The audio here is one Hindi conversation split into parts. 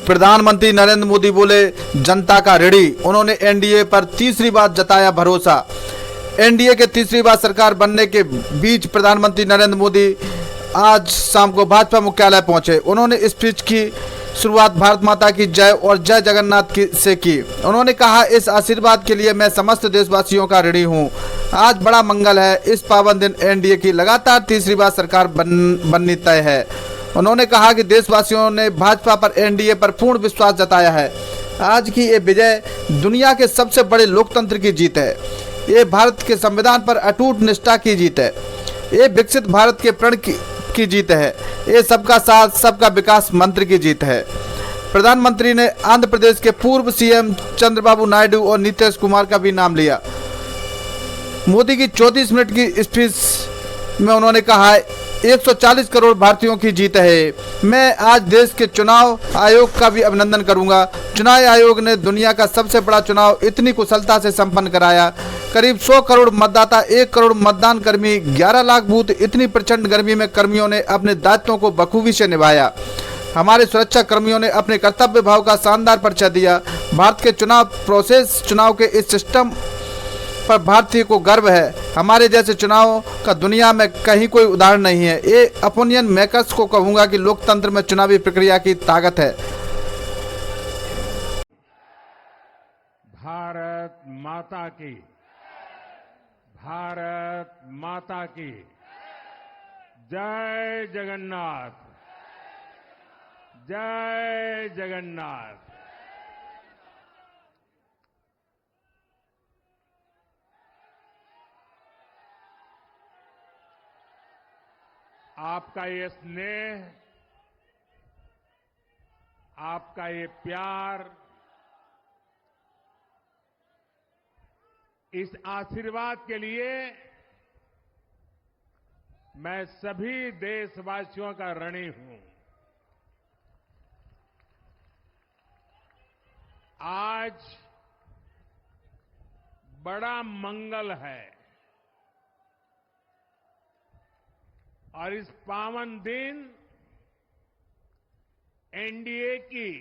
प्रधानमंत्री नरेंद्र मोदी बोले जनता का ऋणी। उन्होंने एनडीए पर तीसरी बार जताया भरोसा। एनडीए के तीसरी बार सरकार बनने के बीच प्रधानमंत्री नरेंद्र मोदी आज शाम को भाजपा मुख्यालय पहुंचे। उन्होंने स्पीच की शुरुआत भारत माता की जय और जय जगन्नाथ की से की। उन्होंने कहा, इस आशीर्वाद के लिए मैं समस्त देशवासियों का ऋणी हूं। आज बड़ा मंगल है। इस पावन दिन एनडीए की लगातार तीसरी बार सरकार बननी तय है। उन्होंने कहा कि देशवासियों ने भाजपा पर, एनडीए पर पूर्ण विश्वास जताया है। आज की ये विजय दुनिया के सबसे बड़े लोकतंत्र की जीत है। ये भारत के संविधान पर अटूट निष्ठा की जीत है। ये विकसित भारत के प्रण की जीत है। ये सबका साथ सबका विकास मंत्र की जीत है। प्रधानमंत्री ने आंध्र प्रदेश के पूर्व सीएम चंद्रबाबू नायडू और नीतीश कुमार का भी नाम लिया। मोदी की 34 मिनट की स्पीच में उन्होंने कहा, 140 करोड़ भारतीयों की जीत है। मैं आज देश के चुनाव आयोग का भी अभिनंदन करूंगा। चुनाव आयोग ने दुनिया का सबसे बड़ा चुनाव इतनी कुशलता से संपन्न कराया। करीब 100 करोड़ मतदाता, 1 करोड़ मतदान कर्मी, 11 लाख बूथ, इतनी प्रचंड गर्मी में कर्मियों ने अपने दायित्वों को बखूबी से निभाया। हमारे सुरक्षा कर्मियों ने अपने कर्तव्य भाव का शानदार परिचय दिया। भारत के चुनाव प्रोसेस, चुनाव के इस सिस्टम पर भारतीय को गर्व है। हमारे जैसे चुनाव का दुनिया में कहीं कोई उदाहरण नहीं है। ये ओपिनियन मेकर्स को कहूंगा कि लोकतंत्र में चुनावी प्रक्रिया की ताकत है। भारत माता की, भारत माता की जय जगन्नाथ, जय जगन्नाथ। आपका ये स्नेह, आपका ये प्यार, इस आशीर्वाद के लिए मैं सभी देशवासियों का ऋणी हूं। आज बड़ा मंगल है और इस पावन दिन एनडीए की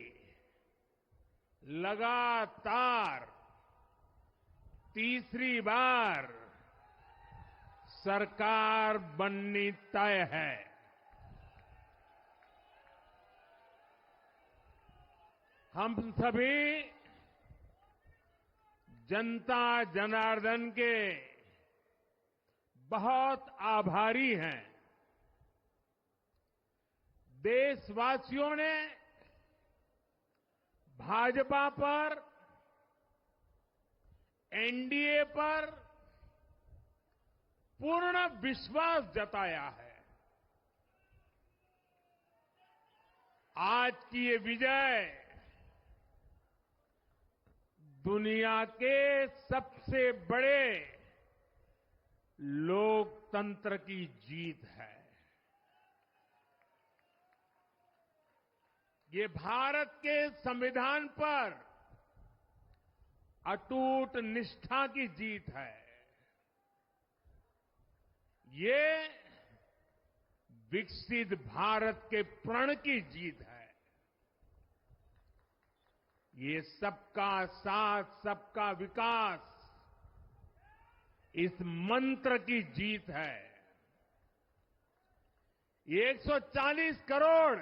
लगातार तीसरी बार सरकार बननी तय है। हम सभी जनता जनार्दन के बहुत आभारी हैं। देशवासियों ने भाजपा पर, एनडीए पर पूर्ण विश्वास जताया है। आज की ये विजय दुनिया के सबसे बड़े लोकतंत्र की जीत है। ये भारत के संविधान पर अटूट निष्ठा की जीत है। ये विकसित भारत के प्रण की जीत है। ये सबका साथ सबका विकास, इस मंत्र की जीत है। ये 140 करोड़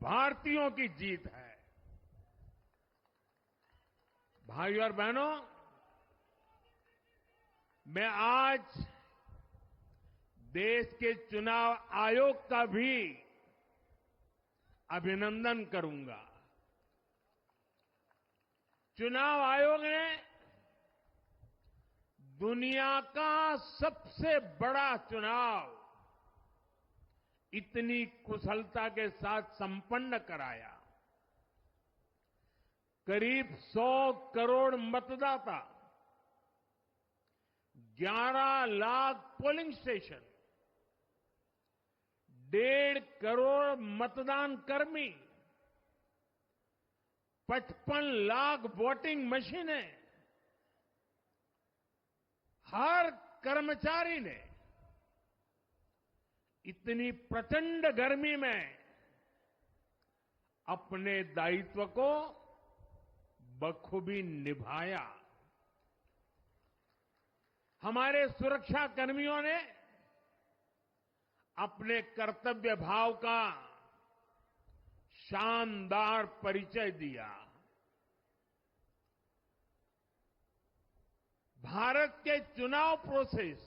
भारतीयों की जीत है। भाइयों और बहनों, मैं आज देश के चुनाव आयोग का भी अभिनंदन करूंगा। चुनाव आयोग ने दुनिया का सबसे बड़ा चुनाव इतनी कुशलता के साथ संपन्न कराया। करीब 100 करोड़ मतदाता, 11 लाख पोलिंग स्टेशन, 1.5 करोड़ मतदान कर्मी, 55 लाख वोटिंग मशीनें, हर कर्मचारी ने इतनी प्रचंड गर्मी में अपने दायित्व को बखूबी निभाया। हमारे सुरक्षा कर्मियों ने अपने कर्तव्य भाव का शानदार परिचय दिया। भारत के चुनाव प्रोसेस,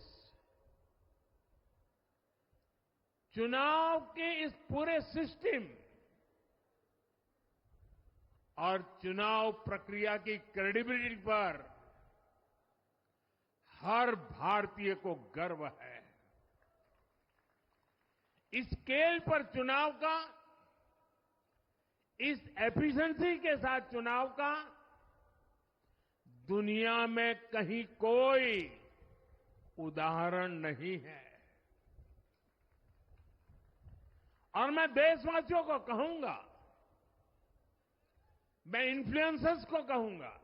चुनाव के इस पूरे सिस्टम और चुनाव प्रक्रिया की क्रेडिबिलिटी पर हर भारतीय को गर्व है। इस स्केल पर चुनाव का, इस एफिशिएंसी के साथ चुनाव का दुनिया में कहीं कोई उदाहरण नहीं है। और मैं देशवासियों को कहूंगा, मैं इन्फ्लुएंसर्स को कहूंगा,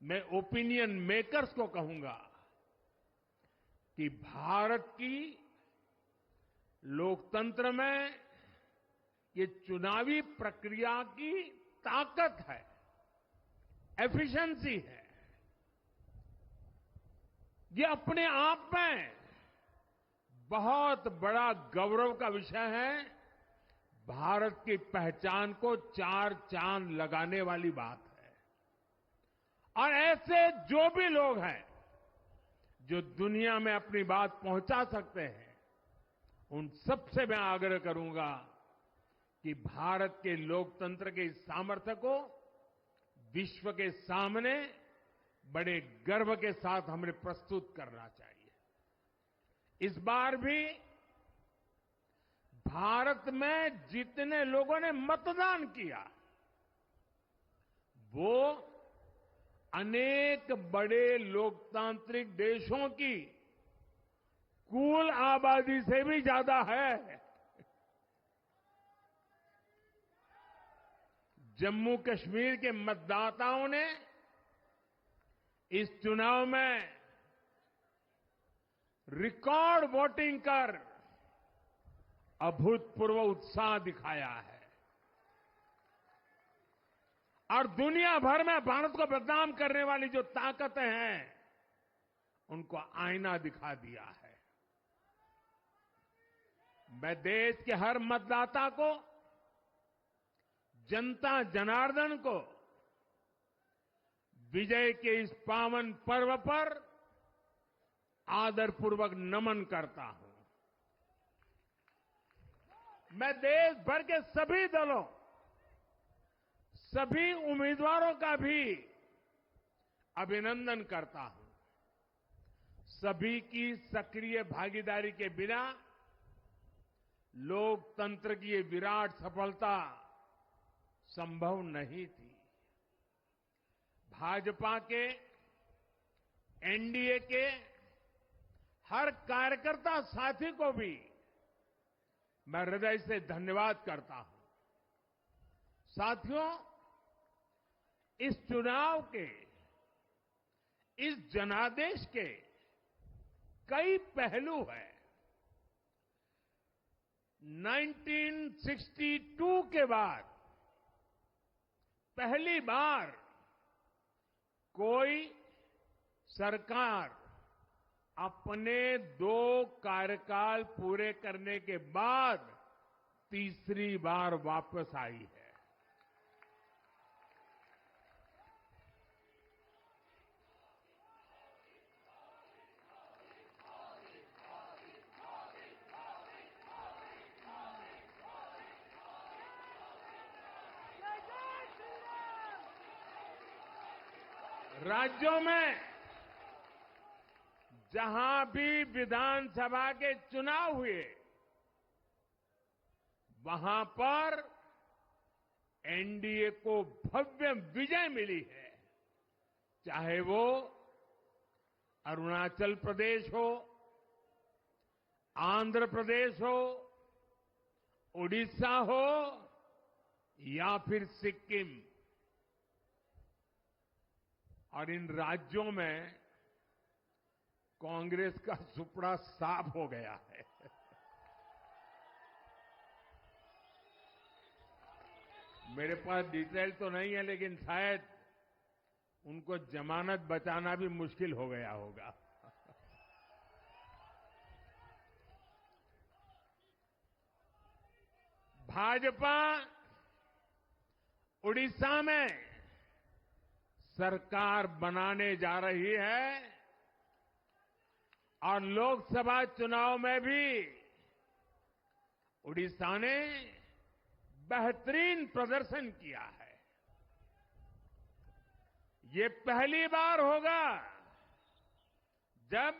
मैं ओपिनियन मेकर्स को कहूंगा कि भारत की लोकतंत्र में ये चुनावी प्रक्रिया की ताकत है, एफिशिएंसी है। ये अपने आप में बहुत बड़ा गौरव का विषय है। भारत की पहचान को चार चांद लगाने वाली बात है। और ऐसे जो भी लोग हैं जो दुनिया में अपनी बात पहुंचा सकते हैं, उन सबसे मैं आग्रह करूंगा कि भारत के लोकतंत्र के इस सामर्थ्य को विश्व के सामने बड़े गर्व के साथ हमें प्रस्तुत करना चाहिए। इस बार भी भारत में जितने लोगों ने मतदान किया, वो अनेक बड़े लोकतांत्रिक देशों की कुल आबादी से भी ज्यादा है। जम्मू कश्मीर के मतदाताओं ने इस चुनाव में रिकॉर्ड वोटिंग कर अभूतपूर्व उत्साह दिखाया है और दुनिया भर में भारत को बदनाम करने वाली जो ताकतें हैं, उनको आईना दिखा दिया है। मैं देश के हर मतदाता को, जनता जनार्दन को विजय के इस पावन पर्व पर आदरपूर्वक नमन करता हूं। मैं देश भर के सभी दलों, सभी उम्मीदवारों का भी अभिनंदन करता हूं। सभी की सक्रिय भागीदारी के बिना लोकतंत्र की ये विराट सफलता संभव नहीं थी। भाजपा के, एनडीए के हर कार्यकर्ता साथी को भी मैं हृदय से धन्यवाद करता हूं। साथियों, इस चुनाव के, इस जनादेश के कई पहलू हैं। 1962 के बाद पहली बार कोई सरकार अपने 2 कार्यकाल पूरे करने के बाद तीसरी बार वापस आई है। राज्यों में जहां भी विधानसभा के चुनाव हुए, वहां पर एनडीए को भव्य विजय मिली है। चाहे वो अरुणाचल प्रदेश हो, आंध्र प्रदेश हो, उड़ीसा हो या फिर सिक्किम। और इन राज्यों में कांग्रेस का सुपड़ा साफ हो गया है। मेरे पास डिटेल तो नहीं है, लेकिन शायद उनको जमानत बचाना भी मुश्किल हो गया होगा। भाजपा उड़ीसा में सरकार बनाने जा रही है और लोकसभा चुनाव में भी उड़ीसा ने बेहतरीन प्रदर्शन किया है। ये पहली बार होगा जब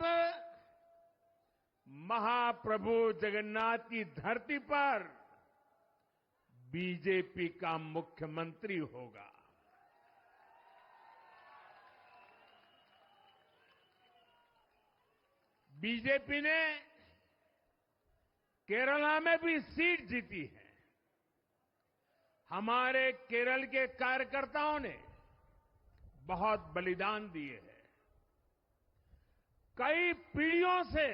महाप्रभु जगन्नाथ की धरती पर बीजेपी का मुख्यमंत्री होगा। बीजेपी ने केरला में भी सीट जीती है। हमारे केरल के कार्यकर्ताओं ने बहुत बलिदान दिए हैं। कई पीढ़ियों से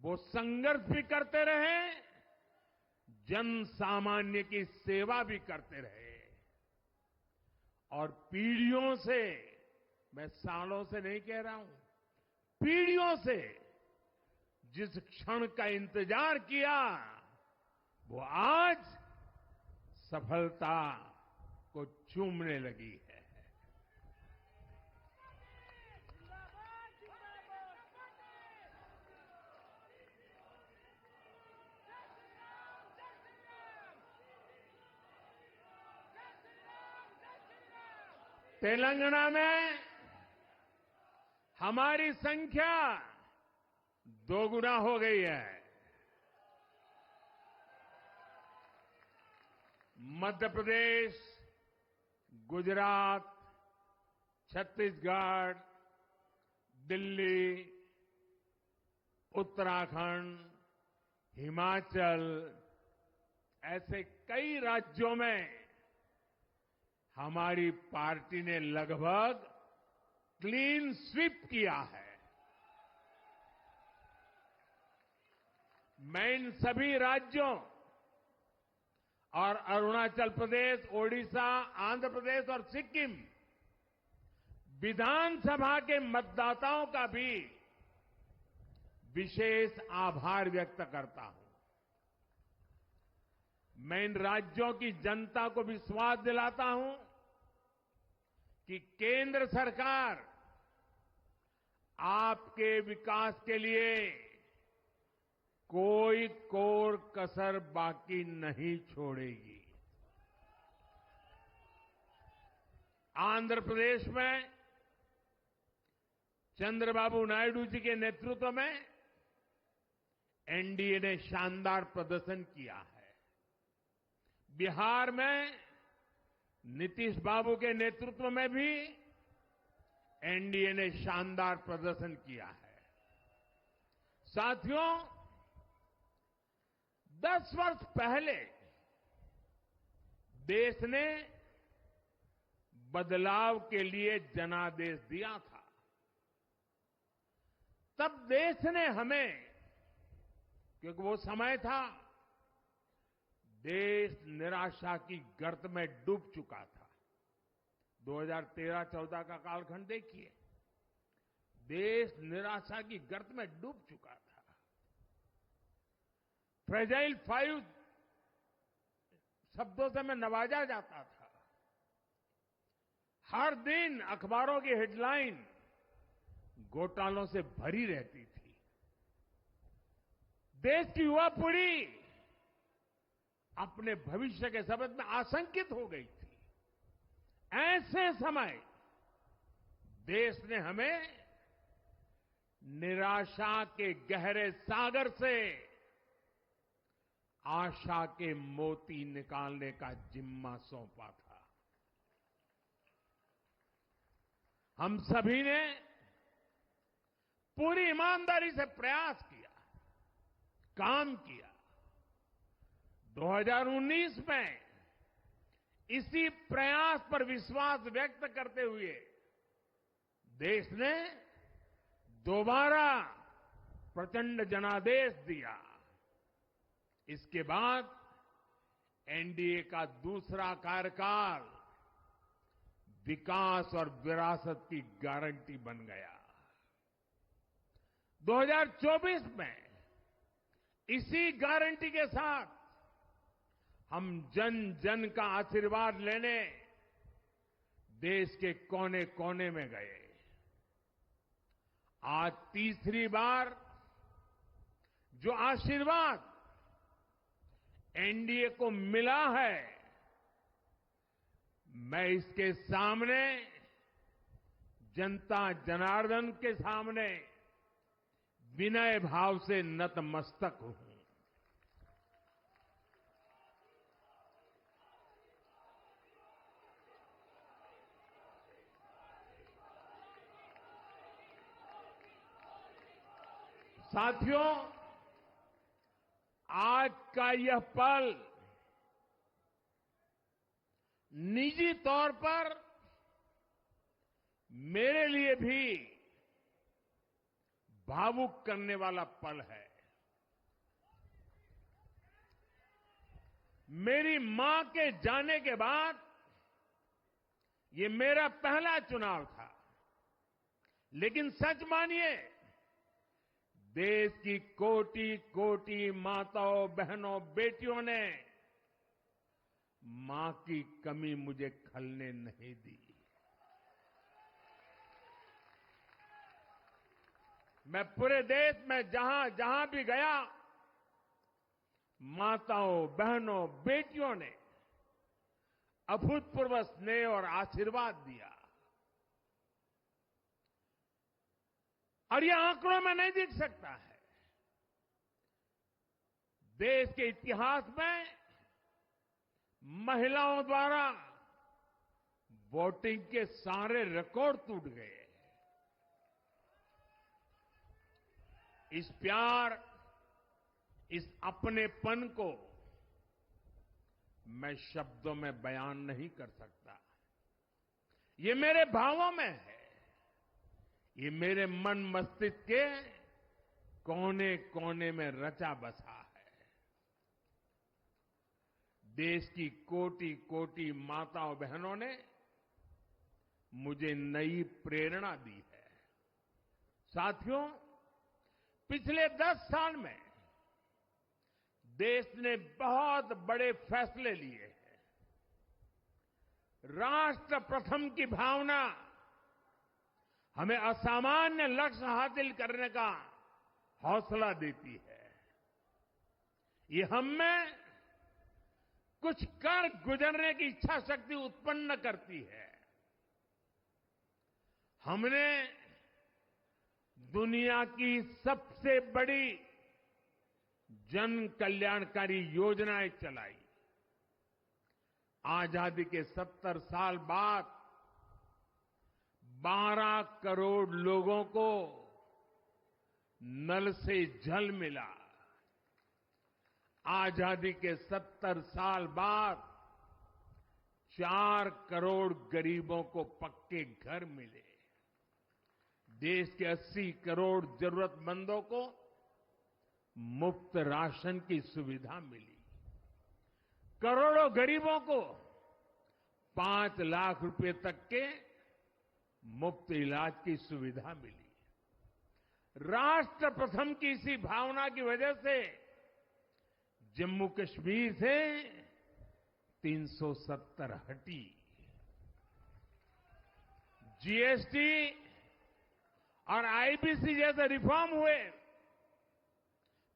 वो संघर्ष भी करते रहे, जन सामान्य की सेवा भी करते रहे और पीढ़ियों से, मैं सालों से नहीं कह रहा हूं, पीढ़ियों से जिस क्षण का इंतजार किया वो आज सफलता को चूमने लगी है। तेलंगाना में हमारी संख्या दोगुना हो गई है। मध्य प्रदेश, गुजरात, छत्तीसगढ़, दिल्ली, उत्तराखंड, हिमाचल, ऐसे कई राज्यों में हमारी पार्टी ने लगभग क्लीन स्वीप किया है। मैं इन सभी राज्यों और अरुणाचल प्रदेश, ओडिशा, आंध्र प्रदेश और सिक्किम विधानसभा के मतदाताओं का भी विशेष आभार व्यक्त करता हूं। मैं इन राज्यों की जनता को विश्वास दिलाता हूं कि केंद्र सरकार आपके विकास के लिए कोई कोर कसर बाकी नहीं छोड़ेगी। आंध्र प्रदेश में चंद्रबाबू नायडू जी के नेतृत्व में एनडीए ने शानदार प्रदर्शन किया है। बिहार में नीतीश बाबू के नेतृत्व में भी एनडीए ने शानदार प्रदर्शन किया है। साथियों, 10 वर्ष पहले देश ने बदलाव के लिए जनादेश दिया था। तब देश ने हमें, क्योंकि वो समय था देश निराशा की गर्त में डूब चुका था। 2013-14 का कालखंड देखिए, देश निराशा की गर्त में डूब चुका था। फ्रेजाइल 5 शब्दों से मैं नवाजा जाता था। हर दिन अखबारों की हेडलाइन घोटालों से भरी रहती थी। देश की युवा पीढ़ी अपने भविष्य के संबंध में आशंकित हो गई थी। ऐसे समय देश ने हमें निराशा के गहरे सागर से आशा के मोती निकालने का जिम्मा सौंपा था। हम सभी ने पूरी ईमानदारी से प्रयास किया, काम किया। 2019 में इसी प्रयास पर विश्वास व्यक्त करते हुए देश ने दोबारा प्रचंड जनादेश दिया। इसके बाद एनडीए का दूसरा कार्यकाल विकास और विरासत की गारंटी बन गया। 2024 में इसी गारंटी के साथ हम जन जन का आशीर्वाद लेने देश के कोने कोने में गए। आज तीसरी बार जो आशीर्वाद एनडीए को मिला है, मैं इसके सामने, जनता जनार्दन के सामने विनय भाव से नतमस्तक हूं। साथियों, आज का यह पल निजी तौर पर मेरे लिए भी भावुक करने वाला पल है। मेरी मां के जाने के बाद ये मेरा पहला चुनाव था, लेकिन सच मानिए, देश की कोटि कोटि माताओं, बहनों, बेटियों ने मां की कमी मुझे खलने नहीं दी। मैं पूरे देश में जहां जहां भी गया, माताओं, बहनों, बेटियों ने अभूतपूर्व स्नेह और आशीर्वाद दिया। और यह आंकड़ों में नहीं दिख सकता है। देश के इतिहास में महिलाओं द्वारा वोटिंग के सारे रिकॉर्ड टूट गए। इस प्यार, इस अपनेपन को मैं शब्दों में बयान नहीं कर सकता। ये मेरे भावों में है। ये मेरे मन मस्तिष्क के कोने कोने में रचा बसा है। देश की कोटि कोटि माताओं बहनों ने मुझे नई प्रेरणा दी है। साथियों, पिछले 10 साल में देश ने बहुत बड़े फैसले लिए हैं। राष्ट्र प्रथम की भावना हमें असामान्य लक्ष्य हासिल करने का हौसला देती है। ये हम में कुछ कर गुजरने की इच्छा शक्ति उत्पन्न करती है। हमने दुनिया की सबसे बड़ी जन कल्याणकारी योजनाएं चलाई। आजादी के 70 साल बाद 12 करोड़ लोगों को नल से जल मिला। आजादी के 70 साल बाद 4 करोड़ गरीबों को पक्के घर मिले। देश के 80 करोड़ जरूरतमंदों को मुफ्त राशन की सुविधा मिली। करोड़ों गरीबों को 5 लाख रुपए तक के मुफ्त इलाज की सुविधा मिली। राष्ट्र प्रथम की इसी भावना की वजह से जम्मू कश्मीर से 370 हटी। जीएसटी और आईबीसी जैसे रिफॉर्म हुए,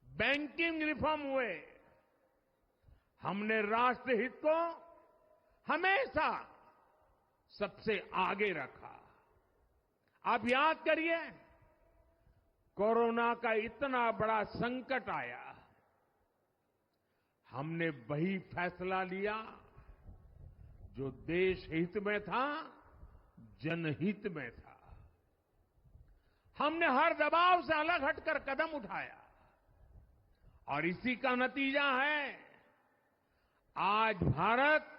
बैंकिंग रिफॉर्म हुए। हमने राष्ट्रहित को हमेशा सबसे आगे रखा। आप याद करिए, कोरोना का इतना बड़ा संकट आया, हमने वही फैसला लिया जो देश हित में था, जनहित में था। हमने हर दबाव से अलग हटकर कदम उठाया और इसी का नतीजा है आज भारत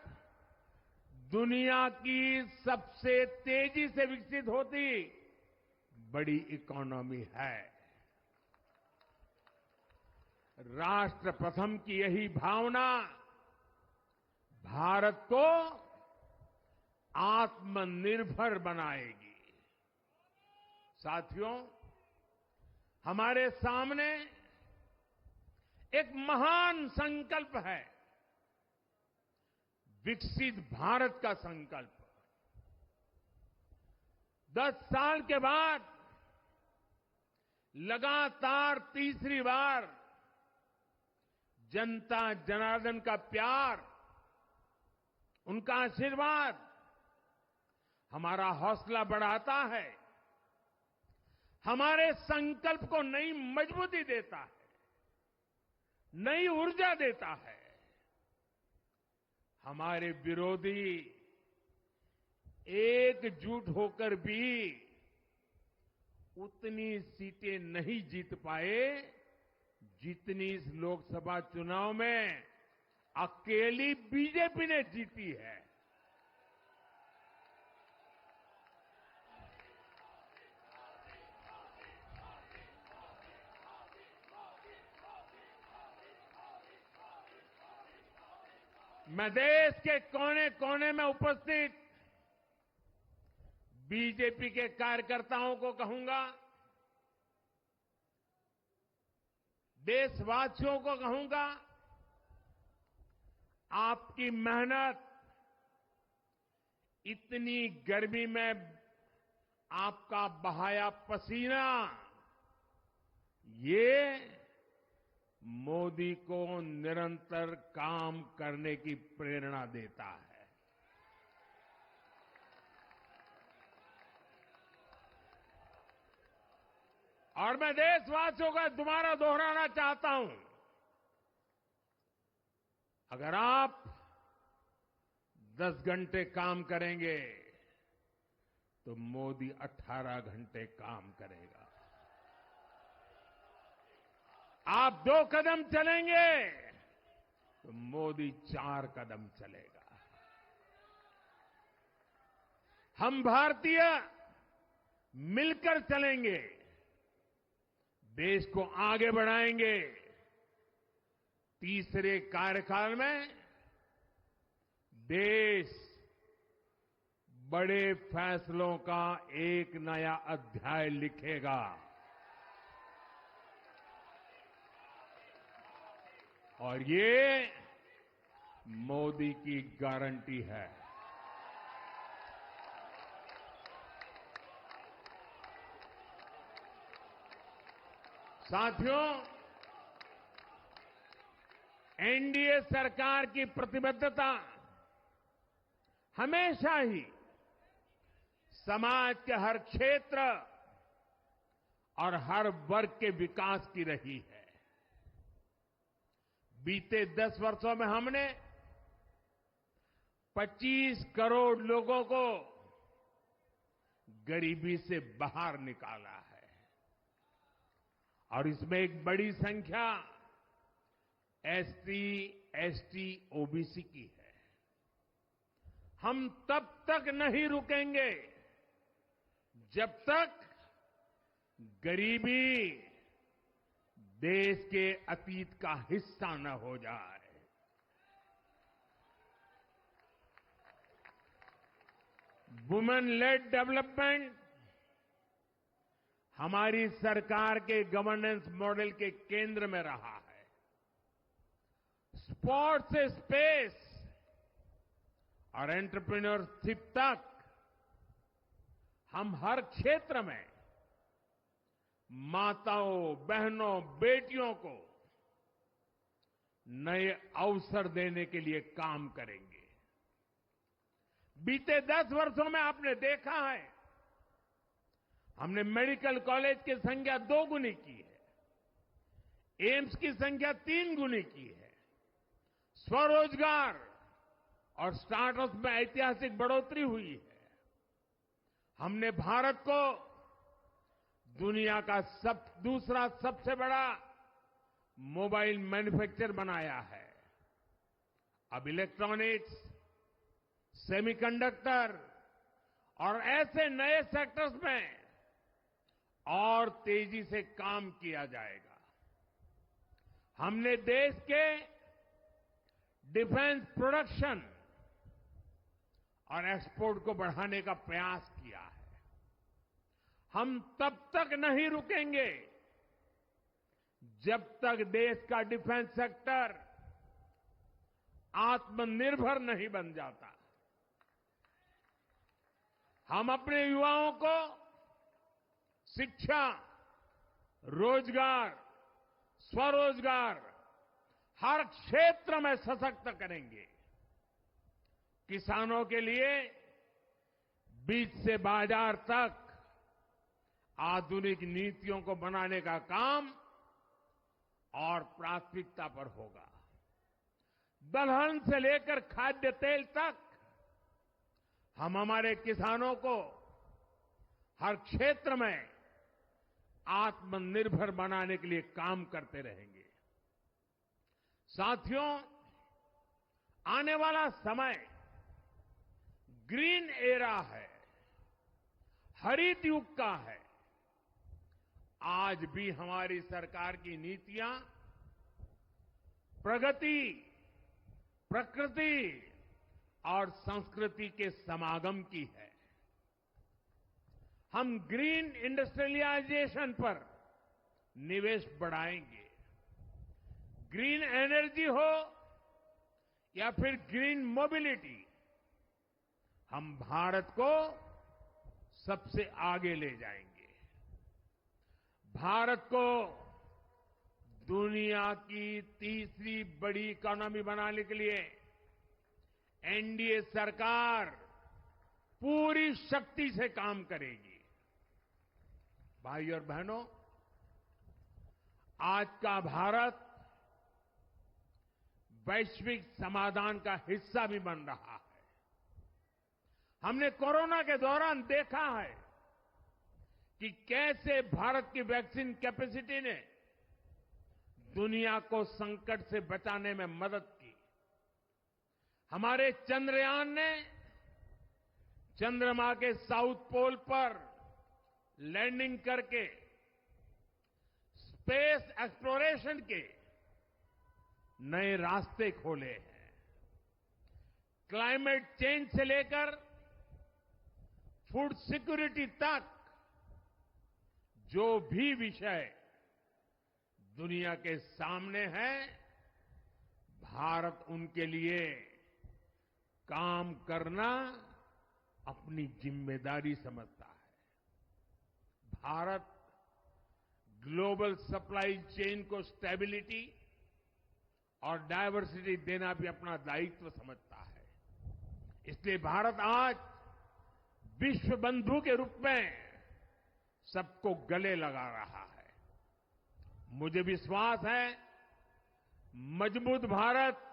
दुनिया की सबसे तेजी से विकसित होती बड़ी इकोनॉमी है। राष्ट्र प्रथम की यही भावना भारत को आत्मनिर्भर बनाएगी। साथियों, हमारे सामने एक महान संकल्प है, विकसित भारत का संकल्प। 10 साल के बाद लगातार तीसरी बार जनता जनार्दन का प्यार, उनका आशीर्वाद हमारा हौसला बढ़ाता है, हमारे संकल्प को नई मजबूती देता है, नई ऊर्जा देता है। हमारे विरोधी एकजुट होकर भी उतनी सीटें नहीं जीत पाए जितनी इस लोकसभा चुनाव में अकेली बीजेपी ने जीती है। मैं देश के कोने कोने में उपस्थित बीजेपी के कार्यकर्ताओं को कहूंगा, देशवासियों को कहूंगा, आपकी मेहनत, इतनी गर्मी में आपका बहाया पसीना, ये मोदी को निरंतर काम करने की प्रेरणा देता है। और मैं देशवासियों का दोबारा दोहराना चाहता हूं, अगर आप 10 घंटे काम करेंगे तो मोदी 18 घंटे काम करेगा। आप 2 कदम चलेंगे तो मोदी 4 कदम चलेगा। हम भारतीय मिलकर चलेंगे, देश को आगे बढ़ाएंगे। तीसरे कार्यकाल में देश बड़े फैसलों का एक नया अध्याय लिखेगा। और ये मोदी की गारंटी है। साथियों, एनडीए सरकार की प्रतिबद्धता हमेशा ही समाज के हर क्षेत्र और हर वर्ग के विकास की रही है। बीते 10 वर्षों में हमने 25 करोड़ लोगों को गरीबी से बाहर निकाला है और इसमें एक बड़ी संख्या एसटी, एसटी, ओबीसी की है। हम तब तक नहीं रुकेंगे जब तक गरीबी देश के अतीत का हिस्सा न हो जाए। वुमेन लेड डेवलपमेंट हमारी सरकार के गवर्नेंस मॉडल के केंद्र में रहा है। स्पोर्ट्स से स्पेस और एंटरप्रेन्योरशिप तक हम हर क्षेत्र में माताओं, बहनों, बेटियों को नए अवसर देने के लिए काम करेंगे। बीते 10 वर्षों में आपने देखा है, हमने मेडिकल कॉलेज की संख्या 2 गुनी की है, एम्स की संख्या 3 गुनी की है, स्वरोजगार और स्टार्टअप में ऐतिहासिक बढ़ोतरी हुई है। हमने भारत को दुनिया का दूसरा सबसे बड़ा मोबाइल मैन्युफैक्चर बनाया है। अब इलेक्ट्रॉनिक्स, सेमीकंडक्टर और ऐसे नए सेक्टर्स में और तेजी से काम किया जाएगा। हमने देश के डिफेंस प्रोडक्शन और एक्सपोर्ट को बढ़ाने का प्रयास किया है। हम तब तक नहीं रुकेंगे जब तक देश का डिफेंस सेक्टर आत्मनिर्भर नहीं बन जाता। हम अपने युवाओं को शिक्षा, रोजगार, स्वरोजगार हर क्षेत्र में सशक्त करेंगे। किसानों के लिए बीज से बाजार तक आधुनिक नीतियों को बनाने का काम और प्राथमिकता पर होगा। दलहन से लेकर खाद्य तेल तक हम हमारे किसानों को हर क्षेत्र में आत्मनिर्भर बनाने के लिए काम करते रहेंगे। साथियों, आने वाला समय ग्रीन एरा है, हरित युग का है। आज भी हमारी सरकार की नीतियां प्रगति, प्रकृति और संस्कृति के समागम की है। हम ग्रीन इंडस्ट्रियलाइजेशन पर निवेश बढ़ाएंगे। ग्रीन एनर्जी हो या फिर ग्रीन मोबिलिटी, हम भारत को सबसे आगे ले जाएंगे। भारत को दुनिया की तीसरी बड़ी इकोनॉमी बनाने के लिए एनडीए सरकार पूरी शक्ति से काम करेगी। भाई और बहनों, आज का भारत वैश्विक समाधान का हिस्सा भी बन रहा है। हमने कोरोना के दौरान देखा है कि कैसे भारत की वैक्सीन कैपेसिटी ने दुनिया को संकट से बचाने में मदद की। हमारे चंद्रयान ने चंद्रमा के साउथ पोल पर लैंडिंग करके स्पेस एक्सप्लोरेशन के नए रास्ते खोले हैं। क्लाइमेट चेंज से लेकर फूड सिक्योरिटी तक जो भी विषय दुनिया के सामने है, भारत उनके लिए काम करना अपनी जिम्मेदारी समझता है। भारत ग्लोबल सप्लाई चेन को स्टेबिलिटी और डायवर्सिटी देना भी अपना दायित्व समझता है। इसलिए भारत आज विश्व बंधु के रूप में सबको गले लगा रहा है। मुझे विश्वास है, मजबूत भारत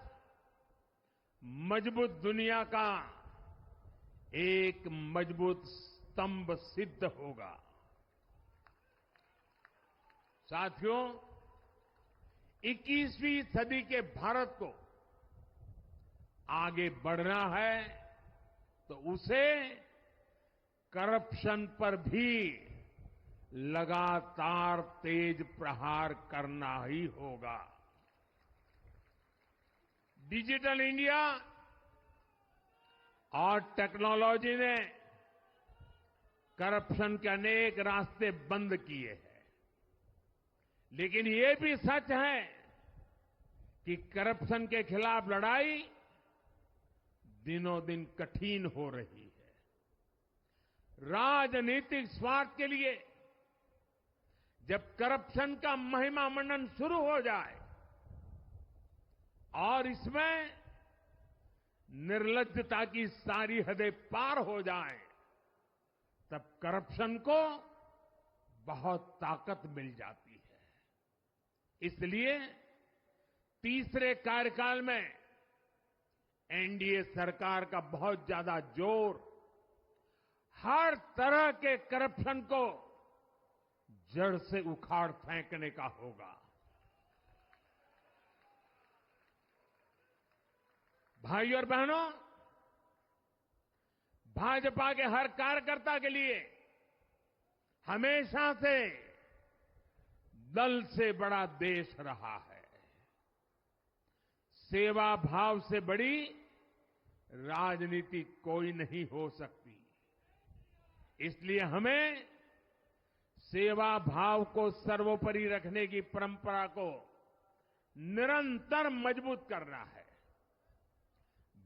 मजबूत दुनिया का एक मजबूत स्तंभ सिद्ध होगा। साथियों, 21वीं सदी के भारत को आगे बढ़ना है तो उसे करप्शन पर भी लगातार तेज प्रहार करना ही होगा। डिजिटल इंडिया और टेक्नोलॉजी ने करप्शन के अनेक रास्ते बंद किए हैं, लेकिन ये भी सच है कि करप्शन के खिलाफ लड़ाई दिनों दिन कठिन हो रही है। राजनीतिक स्वार्थ के लिए जब करप्शन का महिमा मंडन शुरू हो जाए और इसमें निर्लज्जता की सारी हदें पार हो जाए, तब करप्शन को बहुत ताकत मिल जाती है। इसलिए तीसरे कार्यकाल में एनडीए सरकार का बहुत ज्यादा जोर हर तरह के करप्शन को जड़ से उखाड़ फेंकने का होगा। भाई और बहनों, भाजपा के हर कार्यकर्ता के लिए हमेशा से दल से बड़ा देश रहा है। सेवा भाव से बड़ी राजनीति कोई नहीं हो सकती। इसलिए हमें सेवा भाव को सर्वोपरि रखने की परंपरा को निरंतर मजबूत करना है।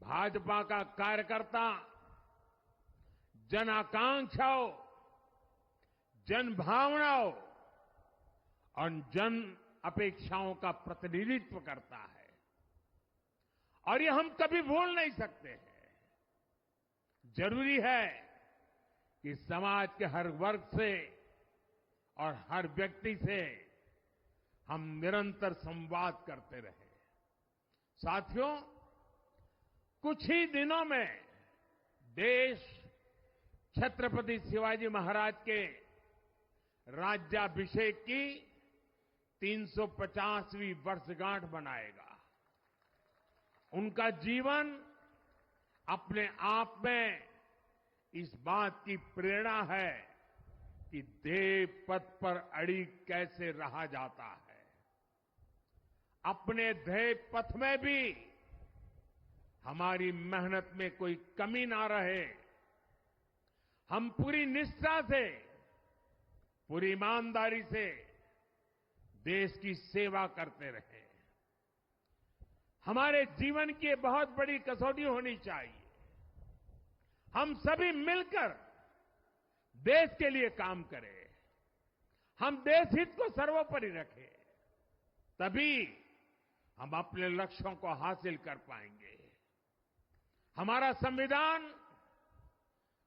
भाजपा का कार्यकर्ता जन आकांक्षाओं, जन भावनाओं और जन अपेक्षाओं का प्रतिनिधित्व करता है और ये हम कभी भूल नहीं सकते हैं। जरूरी है कि समाज के हर वर्ग से और हर व्यक्ति से हम निरंतर संवाद करते रहें। साथियों, कुछ ही दिनों में देश छत्रपति शिवाजी महाराज के राज्याभिषेक की 350वीं वर्षगांठ मनाएगा। उनका जीवन अपने आप में इस बात की प्रेरणा है कि ध्येय पथ पर अड़ी कैसे रहा जाता है। अपने ध्येय पथ में भी हमारी मेहनत में कोई कमी ना रहे। हम पूरी निष्ठा से, पूरी ईमानदारी से देश की सेवा करते रहे। हमारे जीवन की ये बहुत बड़ी कसौटी होनी चाहिए। हम सभी मिलकर देश के लिए काम करें, हम देश हित को सर्वोपरि रखें, तभी हम अपने लक्ष्यों को हासिल कर पाएंगे। हमारा संविधान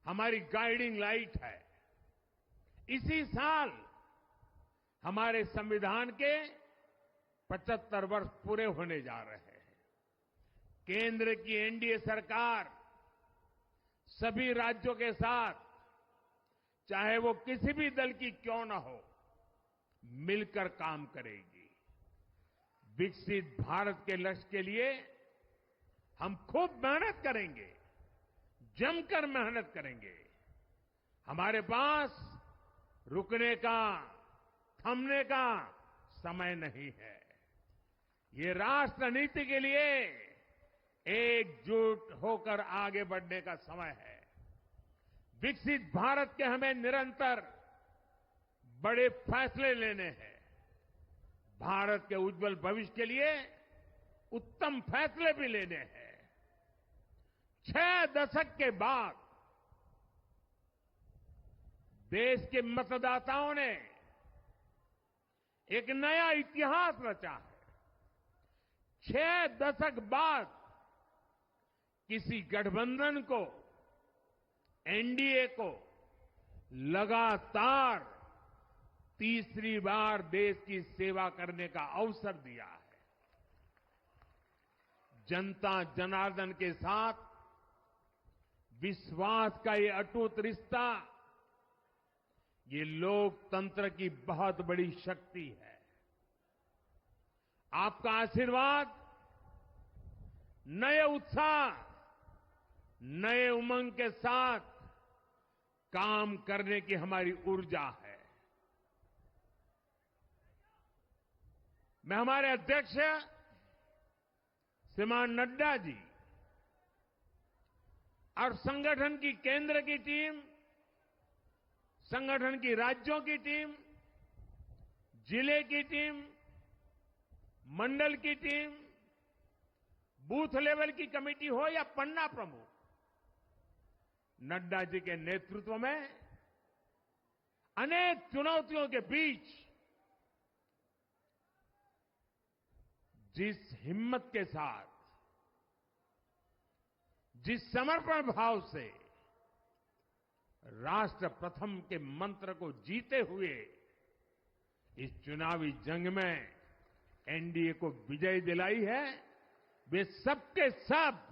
हमारी गाइडिंग लाइट है। इसी साल हमारे संविधान के 75 वर्ष पूरे होने जा रहे हैं। केंद्र की एनडीए सरकार सभी राज्यों के साथ, चाहे वो किसी भी दल की क्यों न हो, मिलकर काम करेगी। विकसित भारत के लक्ष्य के लिए हम खूब मेहनत करेंगे, जमकर मेहनत करेंगे। हमारे पास रुकने का, थमने का समय नहीं है। ये राष्ट्र नीति के लिए एकजुट होकर आगे बढ़ने का समय है। विकसित भारत के हमें निरंतर बड़े फैसले लेने हैं। भारत के उज्जवल भविष्य के लिए उत्तम फैसले भी लेने हैं। 6 दशक के बाद देश के मतदाताओं ने एक नया इतिहास रचा है। 6 दशक बाद किसी गठबंधन को, एनडीए को लगातार तीसरी बार देश की सेवा करने का अवसर दिया है। जनता जनार्दन के साथ विश्वास का ये अटूट रिश्ता, ये लोकतंत्र की बहुत बड़ी शक्ति है। आपका आशीर्वाद नए उत्साह, नए उमंग के साथ काम करने की हमारी ऊर्जा है। मैं हमारे अध्यक्ष श्रीमान नड्डा जी और संगठन की केंद्र की टीम, संगठन की राज्यों की टीम, जिले की टीम, मंडल की टीम, बूथ लेवल की कमेटी हो या पन्ना प्रमुख, नड्डा जी के नेतृत्व में अनेक चुनौतियों के बीच जिस हिम्मत के साथ, जिस समर्पण भाव से राष्ट्र प्रथम के मंत्र को जीते हुए इस चुनावी जंग में एनडीए को विजय दिलाई है, वे सबके सब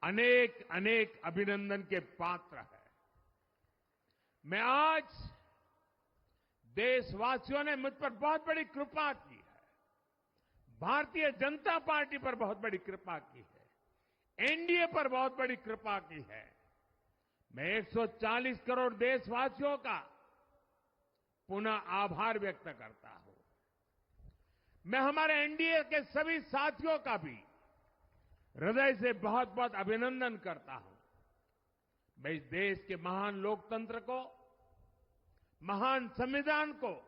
अनेक अनेक अभिनंदन के पात्र हैं। मैं आज देशवासियों ने मुझ पर बहुत बड़ी कृपा की है, भारतीय जनता पार्टी पर बहुत बड़ी कृपा की है, एनडीए पर बहुत बड़ी कृपा की है। मैं 140 करोड़ देशवासियों का पुनः आभार व्यक्त करता हूं। मैं हमारे एनडीए के सभी साथियों का भी हृदय से बहुत बहुत अभिनंदन करता हूं। मैं इस देश के महान लोकतंत्र को, महान संविधान को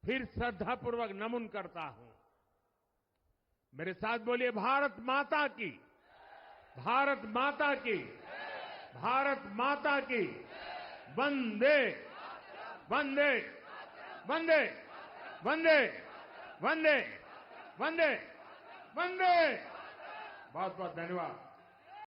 फिर श्रद्धापूर्वक नमन करता हूं। मेरे साथ बोलिए, भारत माता की, भारत माता की, भारत माता की, वंदे वंदे वंदे वंदे वंदे वंदे वंदे। बहुत बहुत धन्यवाद।